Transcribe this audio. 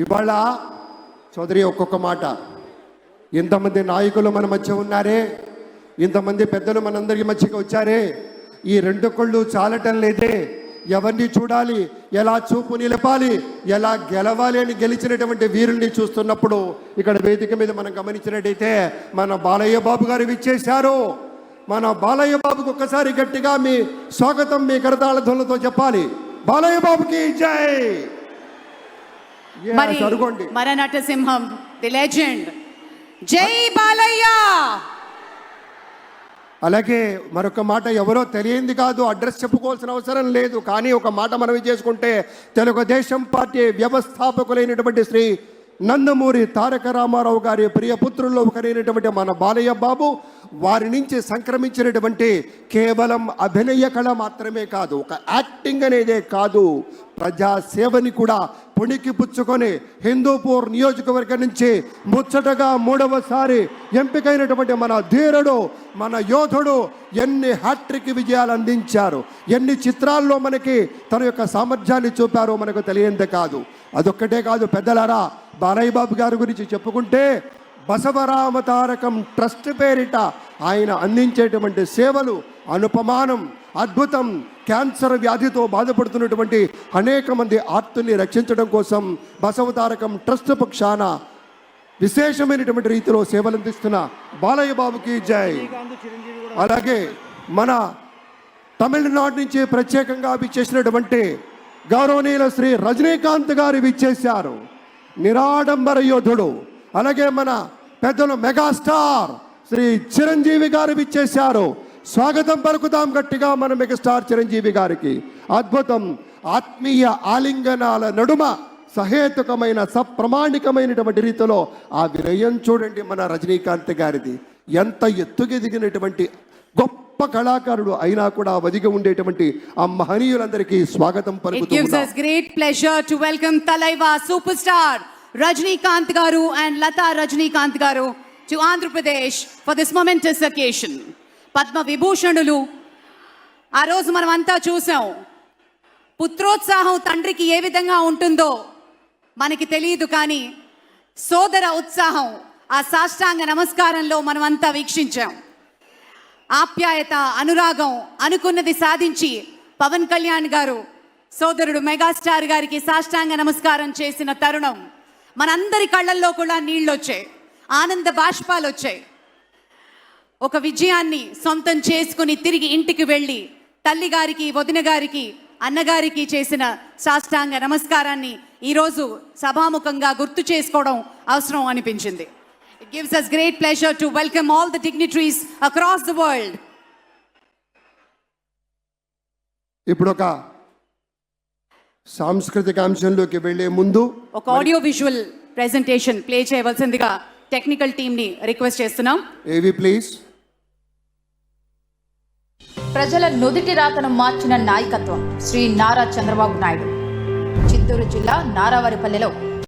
ఇవాళ చౌదరి ఒక్కొక్క మాట, ఇంతమంది నాయకులు మన మధ్య ఉన్నారే, ఇంతమంది పెద్దలు మనందరి మధ్యకి వచ్చారే, ఈ రెండు కళ్ళు చాలటం లేదే, ఎవరిని చూడాలి, ఎలా చూపు నిలపాలి, ఎలా గెలవాలి అని గెలిచినటువంటి వీరుల్ని చూస్తున్నప్పుడు ఇక్కడ వేదిక మీద మనం గమనించినట్టయితే మన బాలయ్య బాబు గారు విచ్చేశారు. మన బాలయ్య బాబుకు ఒక్కసారి గట్టిగా మీ స్వాగతం మీ కరతాళ ధ్వనులతో చెప్పాలి. బాలయ్య బాబుకి జై. జరుగుకోండి. మన నటసింహం ది లెజెండ్ జై బాలయ్య. అలాగే మరొక మాట, ఎవరో తెలియంది కాదు, అడ్రస్ చెప్పుకోవాల్సిన అవసరం లేదు, కానీ ఒక మాట మనం చేసుకుంటే తెలుగుదేశం పార్టీ వ్యవస్థాపకులైనటువంటి శ్రీ నందమూరి తారక రామారావు గారి ప్రియ పుత్రుల్లో ఒకరైనటువంటి మన బాలయ్య బాబు, వారి నుంచి సంక్రమించినటువంటి కేవలం అభినయ కళ మాత్రమే కాదు, ఒక యాక్టింగ్ అనేదే కాదు, ప్రజాసేవని కూడా పుణికి పుచ్చుకొని హిందూపూర్ నియోజకవర్గం నుంచి ముచ్చటగా 3వసారి ఎంపికైనటువంటి మన ధీరుడు, మన యోధుడు ఎన్ని హ్యాట్రిక్ విజయాలు అందించారు, ఎన్ని చిత్రాల్లో మనకి తన యొక్క సామర్థ్యాన్ని చూపారో మనకు తెలియందే కాదు. అదొక్కటే కాదు పెద్దలారా, బాలయ్య బాబు గారి గురించి చెప్పుకుంటే బసవరామ తారకం ట్రస్ట్ పేరిట ఆయన అందించేటువంటి సేవలు అనుపమానం, అద్భుతం. క్యాన్సర్ వ్యాధితో బాధపడుతున్నటువంటి అనేక మంది ఆర్తుల్ని రక్షించడం కోసం బసవ తారకం ట్రస్ట్ పక్షాన విశేషమైనటువంటి రీతిలో సేవలు అందిస్తున్న బాలయ్య బాబుకి జై. అలాగే మన తమిళనాడు నుంచి ప్రత్యేకంగా విచ్చేసినటువంటి గౌరవనీయుల శ్రీ రజనీకాంత్ గారు విచ్చేశారు, నిరాడంబర యోధుడు. అలాగే మన పెద్దలు మెగాస్టార్ శ్రీ చిరంజీవి గారు విచ్చేశారు. స్వాగతం పలుకుతాం గట్టిగా మన మెగాస్టార్ చిరంజీవి గారికి. అద్భుతం. ఆత్మీయ ఆలింగనాల నడుమ సహేతుకమైన సప్రమాణికమైనటువంటి రీతిలో ఆ వినయం చూడండి మన రజనీకాంత్ గారిది. ఎంత ఎత్తుకెదిగినటువంటి గొప్ప కళాకారుడు అయినా కూడా వదిగి ఉండేటువంటి ఆ మహనీయులందరికీ స్వాగతం పలుకుతున్నాం. It gives us great pleasure to welcome Talaiva superstar Rajnikanth garu and Lata Rajnikanth garu to Andhra Pradesh for this momentous occasion. Padma విభూషణులు ఆ రోజు మనం అంతా చూసాం. పుత్రోత్సాహం తండ్రికి ఏ విధంగా ఉంటుందో మనకి తెలియదు, కానీ సోదర ఉత్సాహం ఆ సాష్టాంగ నమస్కారంలో మనం అంతా వీక్షించాం. ఆప్యాయత, అనురాగం, అనుకున్నది సాధించి పవన్ కళ్యాణ్ గారు సోదరుడు మెగాస్టార్ గారికి సాష్టాంగ నమస్కారం చేసిన తరుణం మనందరి కళ్ళల్లో కూడా నీళ్ళు వచ్చాయి, ఆనంద బాష్పాలు వచ్చాయి. ఒక విజయాన్ని సొంతం చేసుకుని తిరిగి ఇంటికి వెళ్ళి తల్లి గారికి, వదిన గారికి, అన్నగారికి చేసిన సాష్టాంగ నమస్కారాన్ని ఈరోజు సభాముఖంగా గుర్తు చేసుకోవడం అవసరం అనిపించింది. It gives us great pleasure to welcome all the dignitaries across the world. ఇప్పుడు ఒక సాంస్కృతిక అంశంలోకి వెళ్లే ముందు ఒక ఆడియో విజువల్ ప్రెజెంటేషన్ ప్లే చేయవలసిందిగా టెక్నికల్ టీమ్ ని రిక్వెస్ట్ చేస్తున్నాం. ఏవి ప్లీజ్. ప్రజల నుదిటి రాతను మార్చిన నాయకత్వం శ్రీ నారా చంద్రబాబు నాయుడు. చిత్తూరు జిల్లా నారావారిపల్లెలో